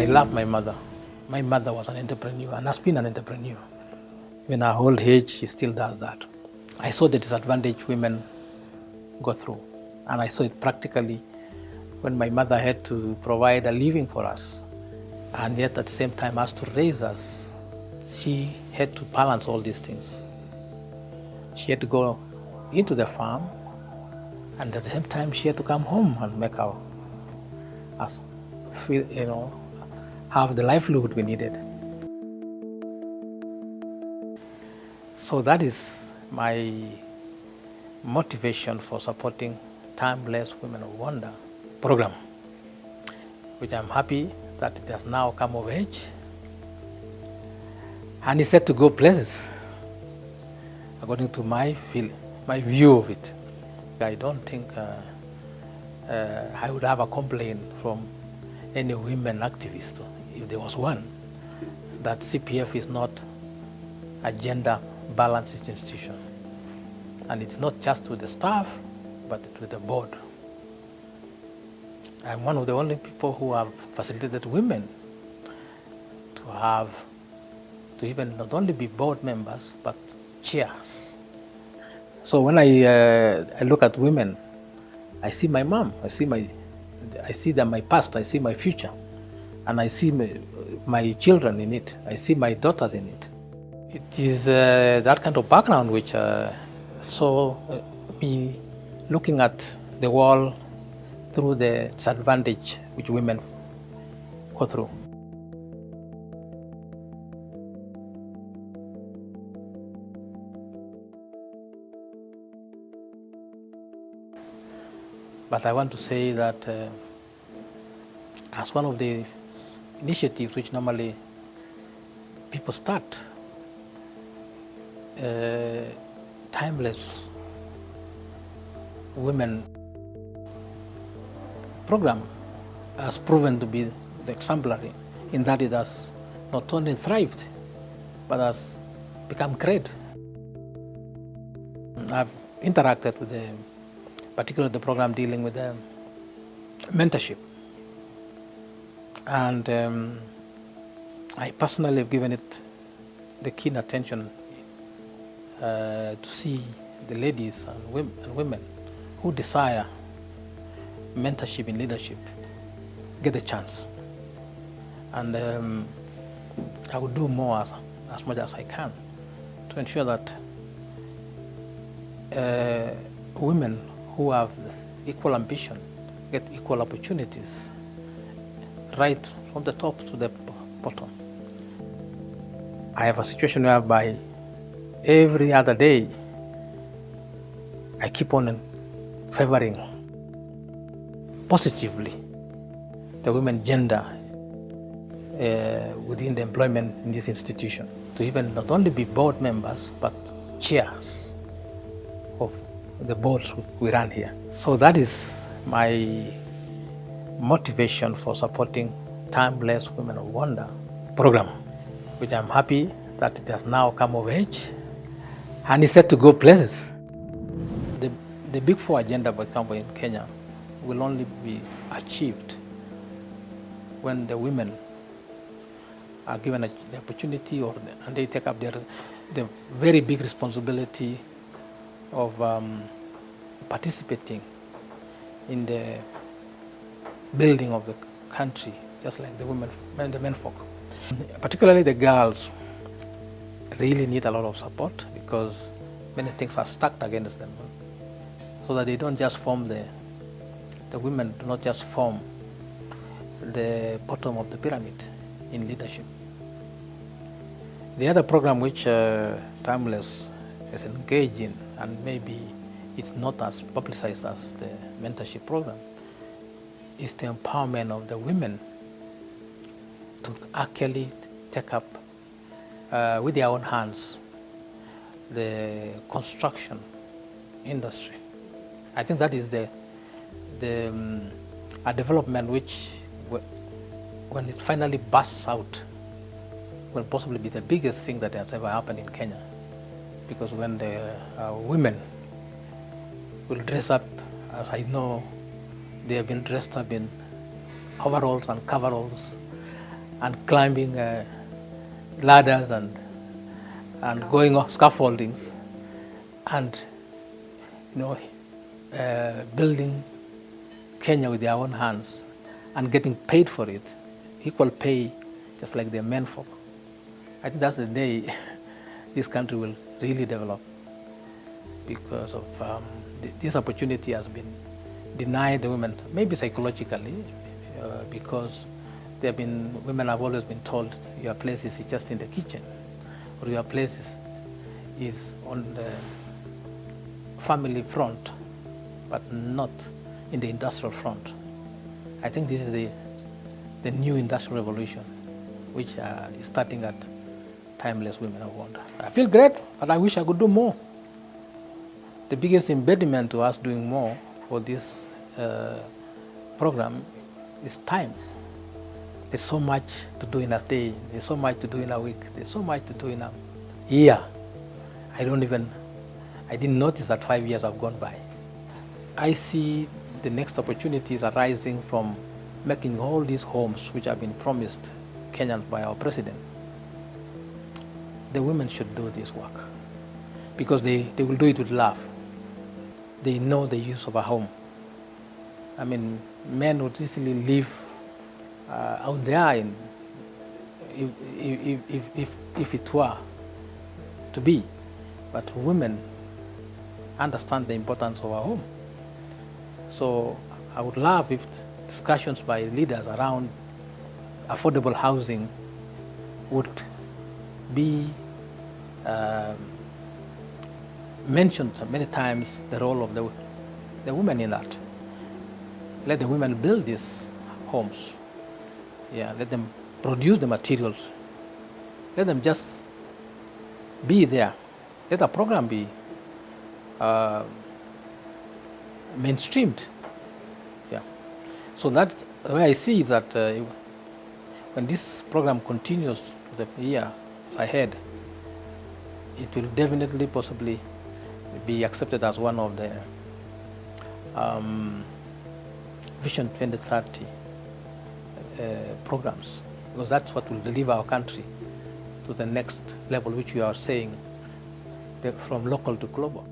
I love my mother. My mother was an entrepreneur and has been an entrepreneur. In her old age, she still does that. I saw the disadvantage women go through, and I saw it practically when my mother had to provide a living for us, and yet at the same time has to raise us. She had to balance all these things. She had to go into the farm, and at the same time she had to come home and make us feel, have the livelihood we needed. So that is my motivation for supporting Timeless Women of Wonder program, which I'm happy that it has now come of age and is set to go places according to my view of it. I don't think I would have a complaint from any women activist, if there was one, that CPF is not a gender balanced institution. And it's not just with the staff, but with the board. I'm one of the only people who have facilitated women to even not only be board members, but chairs. So when I look at women, I see my mom, I see them my past, I see my future, and I see my children in it. I see my daughters in it. It is that kind of background which saw me looking at the world through the disadvantage which women go through. But I want to say that as one of the initiatives which normally people start, Timeless Women program has proven to be the exemplary in that it has not only thrived, but has become great. I've interacted with particularly the program dealing with mentorship. And I personally have given it the keen attention to see the ladies and women who desire mentorship in leadership get a chance. And I will do more as much as I can to ensure that women who have equal ambition get equal opportunities right from the top to the bottom. I have a situation whereby every other day I keep on favoring positively the women gender within the employment in this institution, to even not only be board members but chairs of the boards we run here. So that is my motivation for supporting Timeless Women of Wonder program, which I'm happy that it has now come of age and is set to go places. The Big Four agenda for example in Kenya will only be achieved when the women are given the opportunity and they take up the very big responsibility of participating in the building of the country, just like the women and the men folk. Particularly the girls really need a lot of support because many things are stacked against them, so that they don't just form the women do not just form the bottom of the pyramid in leadership. The other program which Timeless is engaged in, and maybe it's not as publicized as the mentorship program, is the empowerment of the women to actually take up with their own hands the construction industry. I think that is a development which, when it finally bursts out, will possibly be the biggest thing that has ever happened in Kenya. Because when the women will dress up, as I know they have been dressed up in overalls and coveralls and climbing ladders and going off scaffoldings and building Kenya with their own hands and getting paid for it, equal pay, just like their menfolk. I think that's the day this country will really develop, because of this opportunity has been denied the women, maybe psychologically, because women have always been told your place is just in the kitchen, or your place is on the family front, but not in the industrial front. I think this is the new industrial revolution, which is starting at timeless women of wonder. I feel great, but I wish I could do more. The biggest impediment to us doing more for this program is time. There's so much to do in a day, there's so much to do in a week, there's so much to do in a year. I didn't notice that 5 years have gone by. I see the next opportunities arising from making all these homes which have been promised Kenyans by our president. The women should do this work because they will do it with love. They know the use of a home. I mean, men would easily live out there if it were to be, but women understand the importance of a home. So I would love if discussions by leaders around affordable housing would be mentioned many times, the role of the women in that. Let the women build these homes. Yeah, let them produce the materials. Let them just be there. Let the program be mainstreamed. Yeah. So that's the way I see is that when this program continues the years ahead, it will definitely, possibly be accepted as one of the Vision 2030 programs, because that's what will deliver our country to the next level, which we are saying, from local to global.